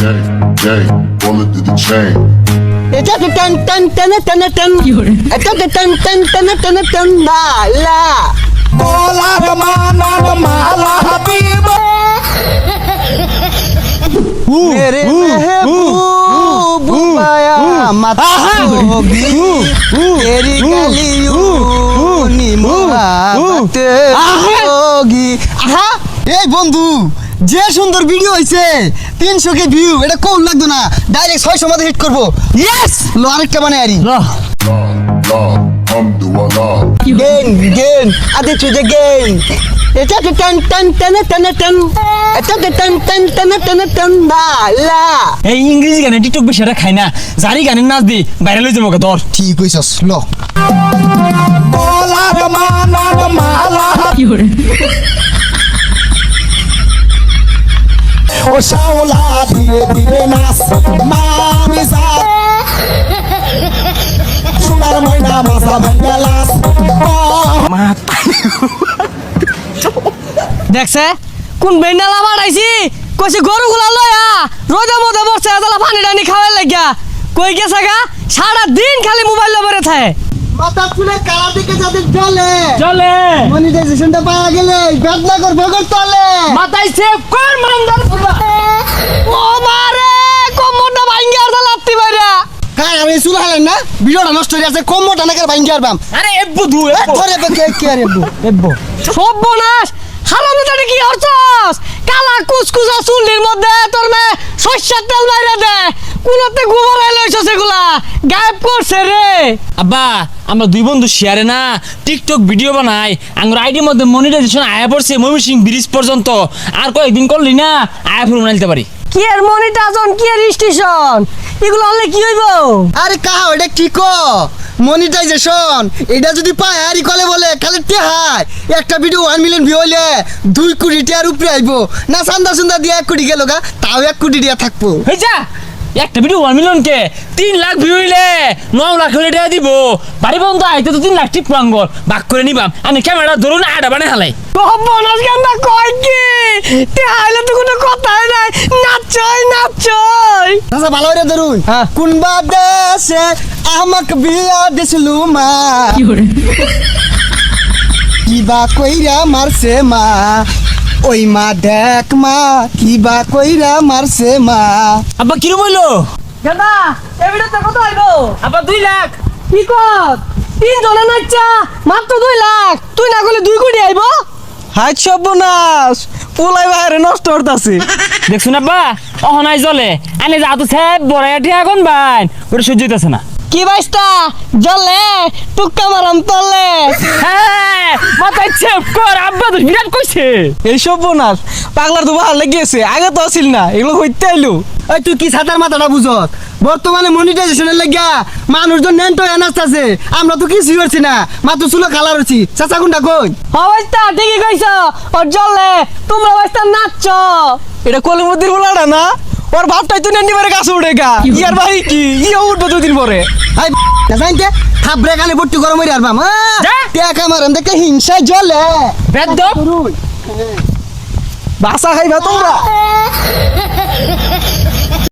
gang, bullet to the chain. এটা তো টান টান টানা টানা টান এটা তো টান টান টানা টানা টান বালা Olar manan mala habib मेरे महबूब माया मत होगी तेरी गलियों नी मोहब्बत होगी আহা এই বন্ধু যে সুন্দর ভিডিও হইছে 300 কে ভিউ এটা কোন লাগতো না ডাইরেক্ট 600 মধ্যে হিট করব ইয়েস লো আরেকটা বানাই আরি La, hamdulillah. গেন আদে তুই গেন এটা তো টান টান টানা টানা টান এটা তো টান টান টানা টানা টান বালা এই ইংরেজি গানে টিকটক বেশি এটা খাই না জারি গানের নাচ দি ভাইরাল হয়ে যাবো ধর ঠিক কইছস লো Olar manan mala O shaula dire dire nas mami sa Sunar moina masa bangalas দেখছে কোন বেন্ডালা মারাইছি কইছে গরু গুলা লয়া রোদে মধ্যে বসে আদলা পানি টানি খাওয়ার লাগিয়া কই গেছে গা সারা দিন খালি মোবাইল লবরে থাকে মাথা চুলের কালা দিকে যাদের চলে চলে মনিটাইজেশনটা পাওয়া গেলে বেদনা কর ভগর তলে মাথায় সেভ কর মানদার ও মারে কোমরটা ভাঙ্গি আর লাত্তি বাইরা কার আমি চুল হালেন না ভিডিওটা নষ্ট হয়ে আছে কম মোটা নাকের ভাঙ্গি আরবাম আরে এবু দু ধরে কে আরে এবু সর্বনাশ হারামি তারে কি হরছস কালা কুচকুচা চুলের মধ্যে তোর মে সরষের তেল মাইরা দে কুলতে গোবর আইলছস এগুলা গায়েব করছে রে আব্বা আমরা দুই বন্ধু শেয়ারে না টিকটক ভিডিও বানাই আঙ্গুর আইডির মধ্যে মনিটাইজেশন আয়া পড়ছে ময়মনসিংহ ব্রিজ পর্যন্ত আর কয়েকদিন করলি না আয়া ফিরে বানাইতে পারি কি এর মনিটাইজেশন কি এর স্টেশন এগুলো হলে কি হইব আরে কাহা ওটা কি কো মনিটাইজেশন এটা যদি পায় আরি কলে বলে খালি টেহাই একটা ভিডিও 1 মিলিয়ন ভিউ হইলে 2 কোটি টাকার উপরে আইবো না চান্দা সুন্দা দিয়ে 1 কোটি গেল গা তাও 1 কোটি দিয়া থাকবো হই যা একটা ভিডিও 1 মিলিয়ন কে 3 লাখ ভিউ হইলে 9 লাখ হইলে টাকা দিব বাড়ি বন্ধু আইতে তো 3 লাখ টিপ পাঙ্গল বাক করে নিবাম আমি ক্যামেরা ধরুন আডা বানাই হালাই সর্বনাশ গান্ডা কয় কি তে আইলে তো কোনো কথাই নাই নাচই আচ্ছা ভালো করে ধরুন কোনবা দেশে আমাক বিয়া দিছলু মা কিবা কইরা মারছে মা ওই মা দেখ মা কিবা কইরা মারছে মা আব্বা কিরম হইলো গান্ডা এই ভিডিওতে কত আইবো আব্বা 2 লাখ কি কর 3 জনে নাচা মাত্র 2 লাখ তুই না গলে 2 কোটি আইবো হাই সর্বনাশ পোলাই বাইরে নষ্ট হতাছে দেখছুন আব্বা অহনাই জলে আনে যা তো সব বড় এটিয়া কোন ভাই ওটা সহ্য হইতাছে না কি বাইস্তা জলে টুক্কা মারাম তলে হ্যাঁ মাথায় সেভ কর আব্বা তো বিরাট কইছে এই সর্বনাশ পাগলার তো ভালো লেগেছে আগে তো আসিল না এগুলো হইতে আইলো এই তুই কি ছাতার মাথাটা বুঝত বর্তমানে মনিটাইজেশনের লাগিয়া মানুষজন নেন তো এনাস আছে আমরা তো কিছুই করছি না মাত্র চুলো কালার হচ্ছি চাচা কোনটা কই অবস্থা ঠিকই কইছ ওর জলে তোমরা অবস্থা নাচছ এটা কলিমুদ্দির বলাটা না ওর বাপটাই তো নেন্ডি মারে কাছে উঠে গা ইয়ার ভাই কি ইয়ে উঠবে দুদিন পরে জানতে থাবরে কানে ভর্তি গরম হয়ে আর বাম টেকা মারাম দেখে হিংসা জলে বেদ বাসা খাইবা তোমরা